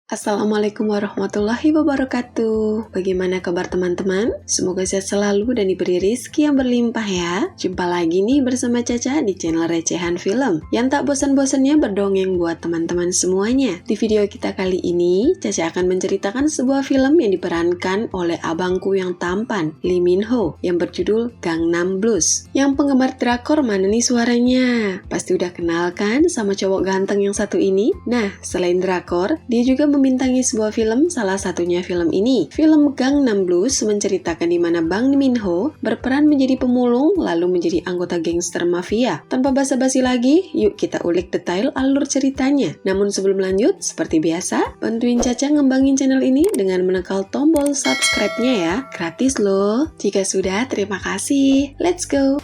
Assalamualaikum warahmatullahi wabarakatuh. Bagaimana kabar teman-teman? Semoga sehat selalu dan diberi rezeki yang berlimpah ya. Jumpa lagi nih bersama Caca di channel Recehan Film yang tak bosan-bosannya berdongeng buat teman-teman semuanya. Di video kita kali ini, Caca akan menceritakan sebuah film yang diperankan oleh abangku yang tampan, Lee Min Ho, yang berjudul Gangnam Blues. Yang penggemar drakor mana nih suaranya? Pasti udah kenal kan sama cowok ganteng yang satu ini? Nah, selain drakor, dia juga membintangi sebuah film, salah satunya film ini. Film Gangnam Blues menceritakan di mana Bang Min Ho berperan menjadi pemulung lalu menjadi anggota gangster mafia. Tanpa basa-basi lagi, yuk kita ulik detail alur ceritanya. Namun sebelum lanjut, seperti biasa, bantuin Caca ngembangin channel ini dengan menekan tombol subscribe-nya ya. Gratis loh. Jika sudah, terima kasih. Let's go!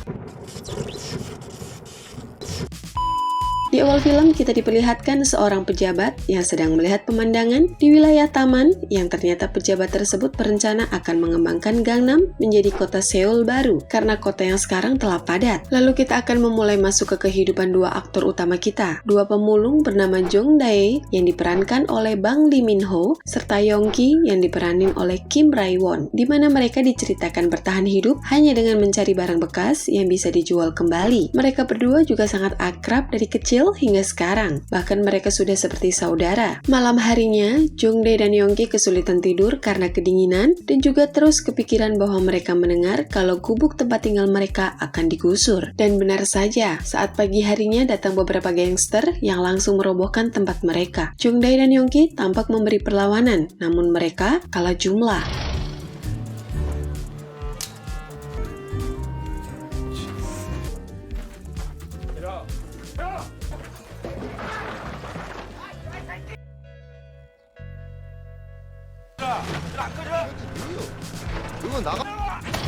Di awal film, kita diperlihatkan seorang pejabat yang sedang melihat pemandangan di wilayah taman yang ternyata pejabat tersebut berencana akan mengembangkan Gangnam menjadi kota Seoul baru karena kota yang sekarang telah padat. Lalu kita akan memulai masuk ke kehidupan dua aktor utama kita, dua pemulung bernama Jong Dae yang diperankan oleh Bang Lee Min Ho serta Yongki yang diperanin oleh Kim Rae Won, di mana mereka diceritakan bertahan hidup hanya dengan mencari barang bekas yang bisa dijual kembali. Mereka berdua juga sangat akrab dari kecil hingga sekarang, bahkan mereka sudah seperti saudara. Malam harinya, Jong Dae dan Yongki kesulitan tidur karena kedinginan dan juga terus kepikiran bahwa mereka mendengar kalau gubuk tempat tinggal mereka akan digusur. Dan benar saja, saat pagi harinya datang beberapa gangster yang langsung merobohkan tempat mereka. Jong Dae dan Yongki tampak memberi perlawanan, namun mereka kalah jumlah.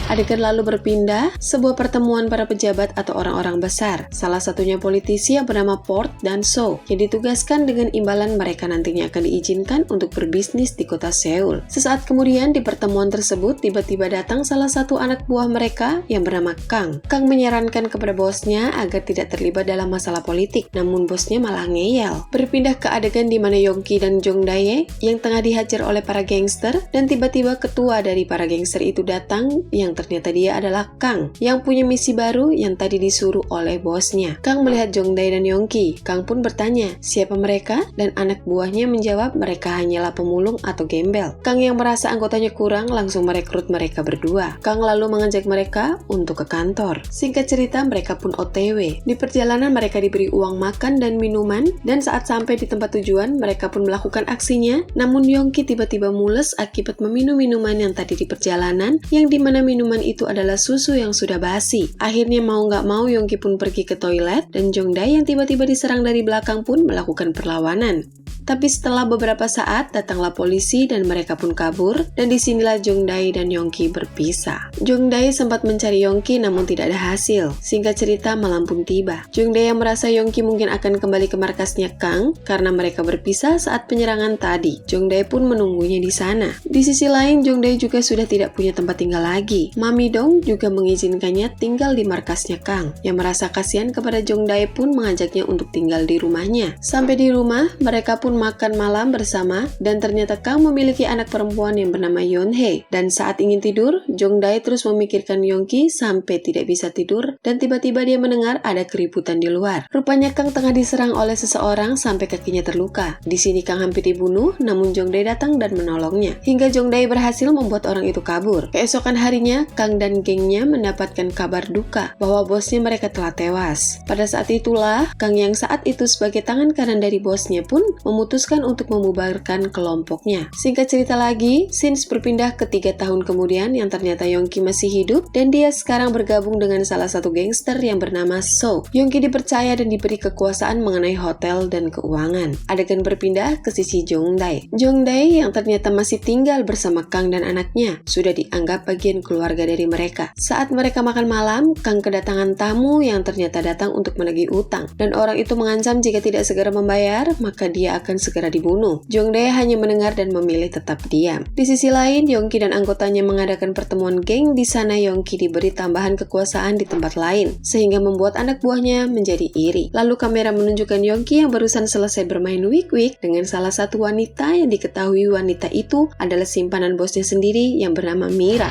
Adegan lalu berpindah, sebuah pertemuan para pejabat atau orang-orang besar, salah satunya politisi yang bernama Port dan So, yang ditugaskan dengan imbalan mereka nantinya akan diizinkan untuk berbisnis di kota Seoul. Sesaat kemudian di pertemuan tersebut, tiba-tiba datang salah satu anak buah mereka yang bernama Kang. Kang menyarankan kepada bosnya agar tidak terlibat dalam masalah politik, namun bosnya malah ngeyel. Berpindah ke adegan di mana Yongki dan Jong Dae yang tengah dihajar oleh para gangster, dan tiba-tiba ketua dari para gangster itu datang yang ternyata dia adalah Kang yang punya misi baru yang tadi disuruh oleh bosnya. Kang melihat Jong Dae dan Yongki. Kang pun bertanya, siapa mereka? Dan anak buahnya menjawab mereka hanyalah pemulung atau gembel. Kang yang merasa anggotanya kurang langsung merekrut mereka berdua. Kang lalu mengajak mereka untuk ke kantor. Singkat cerita, mereka pun OTW. Di perjalanan mereka diberi uang makan dan minuman, dan saat sampai di tempat tujuan mereka pun melakukan aksinya. Namun Yongki tiba-tiba mules akibat meminum minuman yang tadi di perjalanan, yang dimana minuman itu adalah susu yang sudah basi. Akhirnya mau nggak mau Yongki pun pergi ke toilet dan Jong Dae yang tiba-tiba diserang dari belakang pun melakukan perlawanan. Tapi setelah beberapa saat, datanglah polisi dan mereka pun kabur, dan disinilah Jong Dae dan Yongki berpisah. Jong Dae sempat mencari Yongki namun tidak ada hasil. Singkat cerita, malam pun tiba. Jong Dae yang merasa Yongki mungkin akan kembali ke markasnya Kang karena mereka berpisah saat penyerangan tadi. Jong Dae pun menunggunya di sana. Di sisi lain, Jong Dae juga sudah tidak punya tempat tinggal lagi. Mami Dong juga mengizinkannya tinggal di markasnya Kang. Yang merasa kasihan kepada Jong Dae pun mengajaknya untuk tinggal di rumahnya. Sampai di rumah, mereka pun makan malam bersama, dan ternyata Kang memiliki anak perempuan yang bernama Yeon-hae. Dan saat ingin tidur, Jong Dae terus memikirkan Yongki sampai tidak bisa tidur, dan tiba-tiba dia mendengar ada keributan di luar. Rupanya Kang tengah diserang oleh seseorang sampai kakinya terluka. Di sini Kang hampir dibunuh, namun Jong Dae datang dan menolongnya. Hingga Jong Dae berhasil membuat orang itu kabur. Keesokan harinya, Kang dan gengnya mendapatkan kabar duka bahwa bosnya mereka telah tewas. Pada saat itulah, Kang yang saat itu sebagai tangan kanan dari bosnya pun memutuskan untuk membubarkan kelompoknya. Singkat cerita lagi, scenes berpindah ke 3 tahun kemudian yang ternyata Yongki masih hidup dan dia sekarang bergabung dengan salah satu gangster yang bernama So. Yongki dipercaya dan diberi kekuasaan mengenai hotel dan keuangan. Adegan berpindah ke sisi Jong Dae. Jong Dae yang ternyata masih tinggal bersama Kang dan anaknya sudah dianggap bagian keluarga dari mereka. Saat mereka makan malam, Kang kedatangan tamu yang ternyata datang untuk menagih utang, dan orang itu mengancam jika tidak segera membayar, maka dia akan akan segera dibunuh. Jongdae hanya mendengar dan memilih tetap diam. Di sisi lain, Yongki dan anggotanya mengadakan pertemuan geng. Di sana Yongki diberi tambahan kekuasaan di tempat lain, sehingga membuat anak buahnya menjadi iri. Lalu kamera menunjukkan Yongki yang barusan selesai bermain wik-wik dengan salah satu wanita yang diketahui wanita itu adalah simpanan bosnya sendiri yang bernama Mira.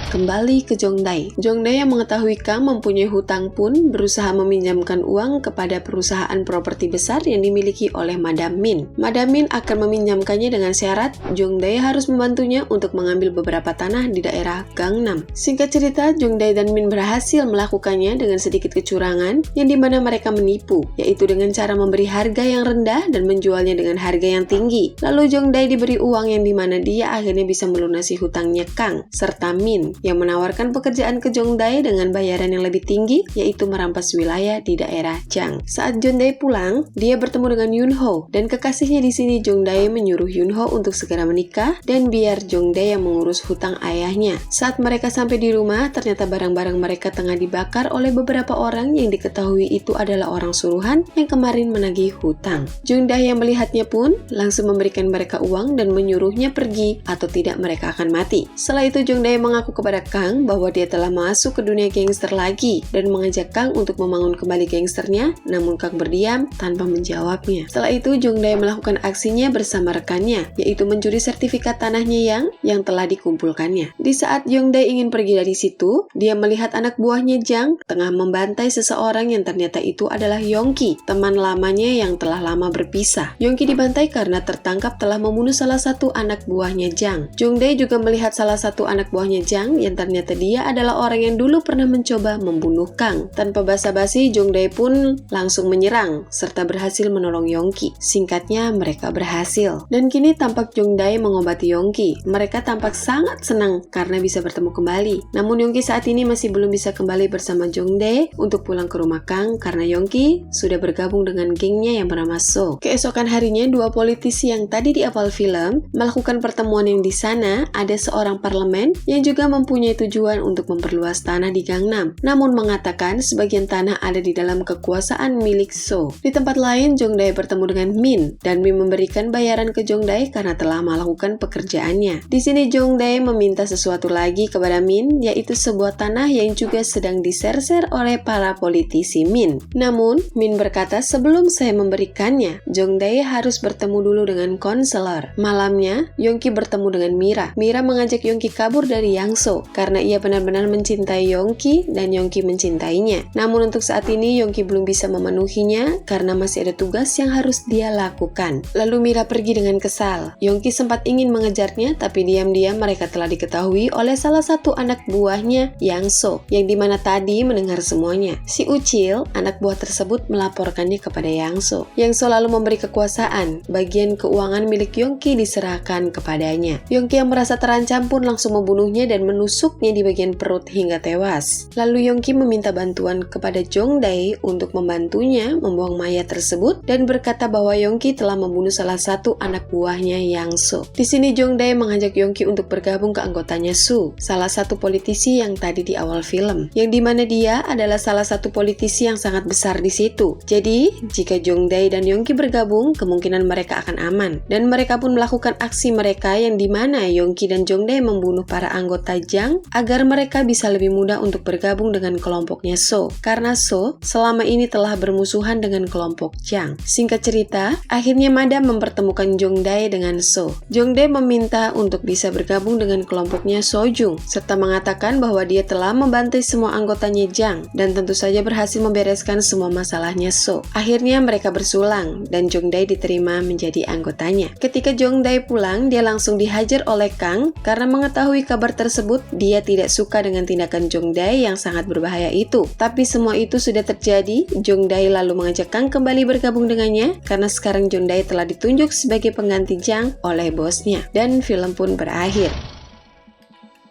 Kembali ke Jongdae. Jongdae yang mengetahui Kang mempunyai hutang pun berusaha meminjamkan uang kepada perusahaan properti besar yang dimiliki oleh Madam Min. Madam Min akan meminjamkannya dengan syarat Jongdae harus membantunya untuk mengambil beberapa tanah di daerah Gangnam. Singkat cerita, Jongdae dan Min berhasil melakukannya dengan sedikit kecurangan yang dimana mereka menipu, yaitu dengan cara memberi harga yang rendah dan menjualnya dengan harga yang tinggi. Lalu Jongdae diberi uang yang dimana dia akhirnya bisa melunasi hutangnya Kang serta Min, yang menawarkan pekerjaan ke Jongdae dengan bayaran yang lebih tinggi, yaitu merampas wilayah di daerah Jang. Saat Jongdae pulang, dia bertemu dengan Yunho, dan kekasihnya di sini Jongdae menyuruh Yunho untuk segera menikah dan biar Jongdae yang mengurus hutang ayahnya. Saat mereka sampai di rumah, ternyata barang-barang mereka tengah dibakar oleh beberapa orang yang diketahui itu adalah orang suruhan yang kemarin menagih hutang. Jongdae yang melihatnya pun langsung memberikan mereka uang dan menyuruhnya pergi atau tidak mereka akan mati. Setelah itu Jongdae mengaku kepada Kang bahwa dia telah masuk ke dunia gangster lagi dan mengajak Kang untuk membangun kembali gangsternya, namun Kang berdiam tanpa menjawabnya. Setelah itu Jongdae melakukan aksinya bersama rekannya, yaitu mencuri sertifikat tanahnya yang telah dikumpulkannya. Di saat Jongdae ingin pergi dari situ, dia melihat anak buahnya Jang tengah membantai seseorang yang ternyata itu adalah Yongki, teman lamanya yang telah lama berpisah. Yongki dibantai karena tertangkap telah membunuh salah satu anak buahnya Jang. Jongdae juga melihat salah satu anak buahnya Jang yang ternyata dia adalah orang yang dulu pernah mencoba membunuh Kang. Tanpa basa-basi, Jongdae pun langsung menyerang serta berhasil menolong Yongki. Singkatnya, mereka berhasil. Dan kini tampak Jongdae mengobati Yongki. Mereka tampak sangat senang karena bisa bertemu kembali. Namun Yongki saat ini masih belum bisa kembali bersama Jongdae untuk pulang ke rumah Kang karena Yongki sudah bergabung dengan gengnya yang bernama So. Keesokan harinya, dua politisi yang tadi di awal film melakukan pertemuan yang di sana ada seorang parlemen yang juga mempunyai tujuan untuk memperluas tanah di Gangnam, namun mengatakan sebagian tanah ada di dalam kekuasaan milik So. Di tempat lain, Jongdae bertemu dengan Min, dan Min memberikan bayaran ke Jongdae karena telah melakukan pekerjaannya. Di sini Jongdae meminta sesuatu lagi kepada Min, yaitu sebuah tanah yang juga sedang diserser oleh para politisi Min. Namun, Min berkata sebelum saya memberikannya, Jongdae harus bertemu dulu dengan konselor. Malamnya, Yongki bertemu dengan Mira. Mira mengajak Yongki kabur dari Yang So karena ia benar-benar mencintai Yongki dan Yongki mencintainya. Namun untuk saat ini Yongki belum bisa memenuhinya karena masih ada tugas yang harus dia lakukan. Lalu Mira pergi dengan kesal. Yongki sempat ingin mengejarnya, tapi diam-diam mereka telah diketahui oleh salah satu anak buahnya Yang So, yang dimana tadi mendengar semuanya. Si Uchil, anak buah tersebut, melaporkannya kepada Yang So. Yang So lalu memberi kekuasaan. Bagian keuangan milik Yongki diserahkan kepadanya. Yongki yang merasa terancam pun langsung membunuhnya dan menusuknya di bagian perut hingga tewas. Lalu Yongki meminta bantuan kepada Jongdae untuk membantunya membuang mayat tersebut dan berkata bahwa Yongki telah membunuh salah satu anak buahnya Yang So. Di sini Jongdae mengajak Yongki untuk bergabung ke anggotanya Su, salah satu politisi yang tadi di awal film, yang dimana dia adalah salah satu politisi yang sangat besar di situ. Jadi, jika Jongdae dan Yongki bergabung, kemungkinan mereka akan aman. Dan mereka pun melakukan aksi mereka yang dimana Yongki dan Jongdae membunuh para anggota Jang agar mereka bisa lebih mudah untuk bergabung dengan kelompoknya So, karena So selama ini telah bermusuhan dengan kelompok Jang. Singkat cerita, akhirnya Madam mempertemukan Jongdae dengan So. Jongdae meminta untuk bisa bergabung dengan kelompoknya Sojung, serta mengatakan bahwa dia telah membantai semua anggotanya Jang dan tentu saja berhasil membereskan semua masalahnya So. Akhirnya mereka bersulang dan Jongdae diterima menjadi anggotanya. Ketika Jongdae pulang, dia langsung dihajar oleh Kang karena mengetahui kabar tersebut dia tidak suka dengan tindakan Jong Dae yang sangat berbahaya itu. Tapi semua itu sudah terjadi, Jong Dae lalu mengajak Kang kembali bergabung dengannya karena sekarang Jong Dae telah ditunjuk sebagai pengganti Jang oleh bosnya. Dan film pun berakhir.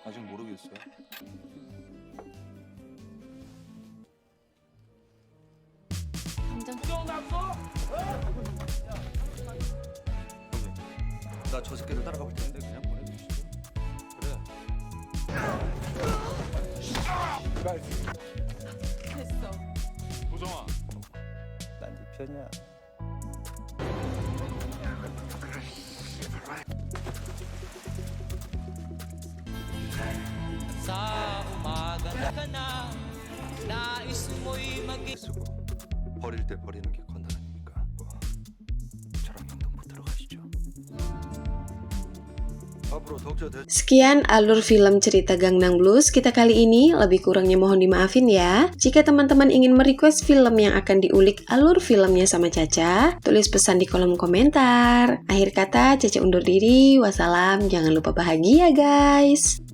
아직 모르겠어요. 나 저 새끼를 따라가 볼 텐데 그냥 보내주시죠. 그래. 됐어. 보정아. 난 네 편이야. Sa umaga ka na, nais mo'y 쓰고 버릴 때 버리는 게 건달 아닙니까? 저랑 영등포 들어가시죠. 앞으로 덕저 대. Sekian alur film cerita Gangnam Blues kita kali ini, lebih kurangnya mohon dimaafin ya. Jika teman-teman ingin merequest film yang akan diulik alur filmnya sama Caca, tulis pesan di kolom komentar. Akhir kata, Caca undur diri, wassalam, jangan lupa bahagia guys.